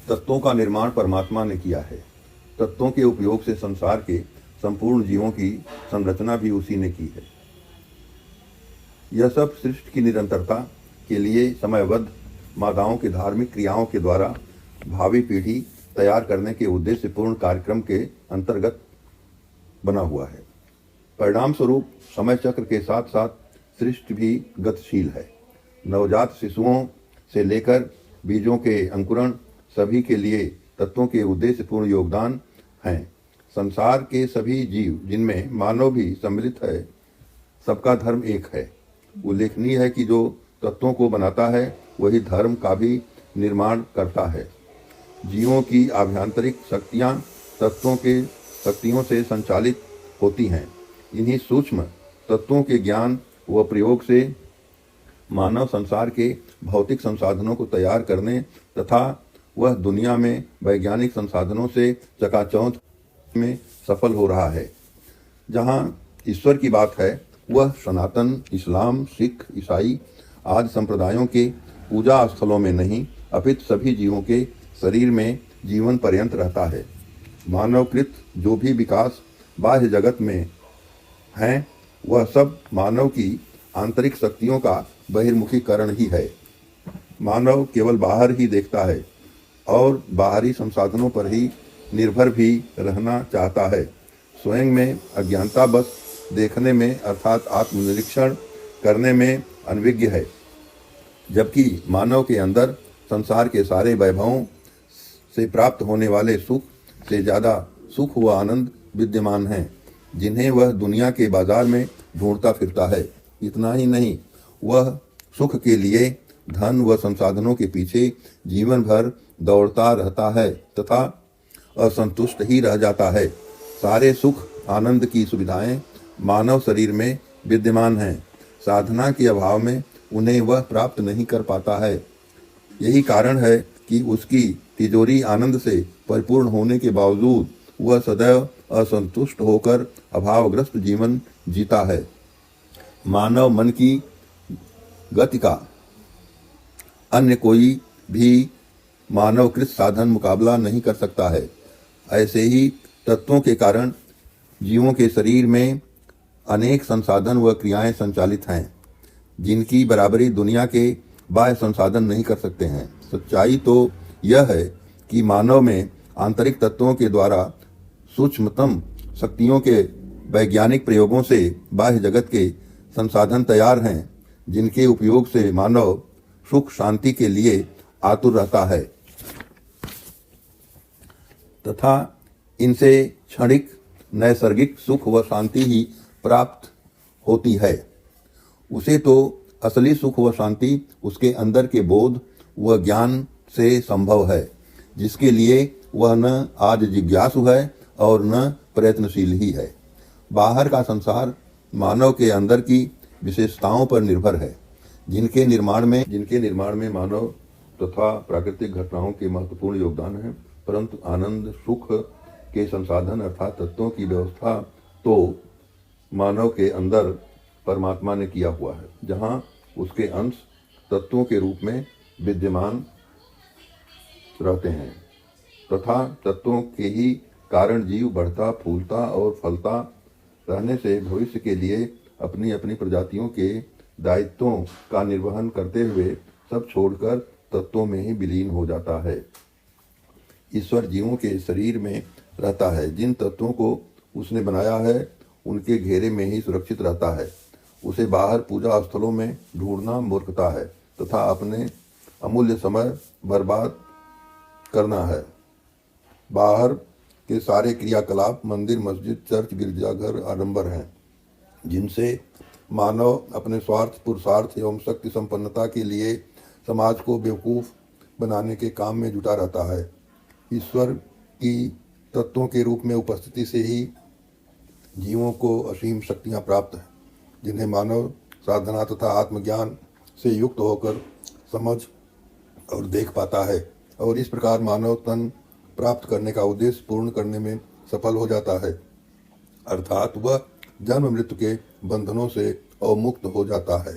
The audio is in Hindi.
तत्वों का निर्माण परमात्मा ने किया है। तत्वों के उपयोग से संसार के संपूर्ण जीवों की संरचना भी उसी ने की है। यह सब सृष्टि की निरंतरता के लिए समयबद्ध माताओं की धार्मिक क्रियाओं के द्वारा भावी पीढ़ी तैयार करने के उद्देश्यपूर्ण कार्यक्रम के अंतर्गत बना हुआ है। परिणाम स्वरूप समय चक्र के साथ साथ सृष्टि भी गतिशील है। नवजात शिशुओं से लेकर बीजों के अंकुरण सभी के लिए तत्वों के उद्देश्यपूर्ण योगदान हैं। संसार के सभी जीव, जिनमें मानव भी सम्मिलित है, सबका धर्म एक है। उल्लेखनीय है कि जो तत्वों को बनाता है वही धर्म का भी निर्माण करता है। जीवों की आभ्यंतरिक शक्तियाँ तत्वों के शक्तियों से संचालित होती हैं। इन्हीं सूक्ष्म तत्वों के ज्ञान व प्रयोग से मानव संसार के भौतिक संसाधनों को तैयार करने तथा वह दुनिया में वैज्ञानिक संसाधनों से चकाचौंध में सफल हो रहा है। जहाँ ईश्वर की बात है, वह सनातन, इस्लाम, सिख, ईसाई आदि संप्रदायों के पूजा स्थलों में नहीं, अपितु सभी जीवों के शरीर में जीवन पर्यंत रहता है। मानवकृत जो भी विकास बाह्य जगत में हैं, वह सब मानव की आंतरिक शक्तियों का बहिर्मुखीकरण ही है। मानव केवल बाहर ही देखता है और बाहरी संसाधनों पर ही निर्भर भी रहना चाहता है। स्वयं में अज्ञानता बस देखने में अर्थात आत्मनिरीक्षण करने में अनभिज्ञ है, जबकि मानव के अंदर संसार के सारे वैभवों से प्राप्त होने वाले सुख से ज़्यादा सुख व आनंद विद्यमान हैं, जिन्हें वह दुनिया के बाजार में ढूंढता फिरता है। इतना ही नहीं, वह सुख के लिए धन व संसाधनों के पीछे जीवन भर दौड़ता रहता है तथा असंतुष्ट ही रह जाता है। सारे सुख आनंद की सुविधाएं मानव शरीर में विद्यमान हैं। साधना के अभाव में उन्हें वह प्राप्त नहीं कर पाता है। यही कारण है कि उसकी तिजोरी आनंद से परिपूर्ण होने के बावजूद वह सदैव असंतुष्ट होकर अभावग्रस्त जीवन जीता है। मानव मन की गति का अन्य कोई भी मानवकृत साधन मुकाबला नहीं कर सकता है। ऐसे ही तत्वों के कारण जीवों के शरीर में अनेक संसाधन व क्रियाएं संचालित हैं, जिनकी बराबरी दुनिया के बाह्य संसाधन नहीं कर सकते हैं। सच्चाई तो यह है कि मानव में आंतरिक तत्वों के द्वारा सूक्ष्मतम शक्तियों के वैज्ञानिक प्रयोगों से बाह्य जगत के संसाधन तैयार हैं, जिनके उपयोग से मानव सुख शांति के लिए आतुर रहता है तथा इनसे क्षणिक नैसर्गिक सुख व शांति ही प्राप्त होती है। उसे तो असली सुख व शांति उसके अंदर के बोध व ज्ञान से संभव है, जिसके लिए वह न आज जिज्ञासु है और न प्रयत्नशील ही है। बाहर का संसार मानव के अंदर की विशेषताओं पर निर्भर है, जिनके निर्माण में मानव तथा प्राकृतिक घटनाओं के महत्वपूर्ण योगदान है। परंतु आनंद सुख के संसाधन अर्थात तत्वों की व्यवस्था तो मानव के अंदर परमात्मा ने किया हुआ है, जहाँ उसके अंश तत्वों के रूप में विद्यमान रहते हैं तथा तत्वों के ही कारण जीव बढ़ता फूलता और फलता रहने से भविष्य के लिए अपनी अपनी प्रजातियों के दायित्वों का निर्वहन करते हुए सब छोड़कर तत्वों में ही विलीन हो जाता है। ईश्वर जीवों के शरीर में रहता है। जिन तत्वों को उसने बनाया है उनके घेरे में ही सुरक्षित रहता है। उसे बाहर पूजा स्थलों में ढूंढना मूर्खता है तथा अपने अमूल्य समय बर्बाद करना है। बाहर के सारे क्रियाकलाप मंदिर, मस्जिद, चर्च, गिरजाघर आडंबर हैं, जिनसे मानव अपने स्वार्थ, पुरुषार्थ एवं शक्ति संपन्नता के लिए समाज को बेवकूफ़ बनाने के काम में जुटा रहता है। ईश्वर की तत्वों के रूप में उपस्थिति से ही जीवों को असीम शक्तियाँ प्राप्त हैं, जिन्हें मानव साधना तथा आत्मज्ञान से युक्त होकर समझ और देख पाता है और इस प्रकार मानव तन प्राप्त करने का उद्देश्य पूर्ण करने में सफल हो जाता है, अर्थात वह जन्म मृत्यु के बंधनों से अवमुक्त हो जाता है।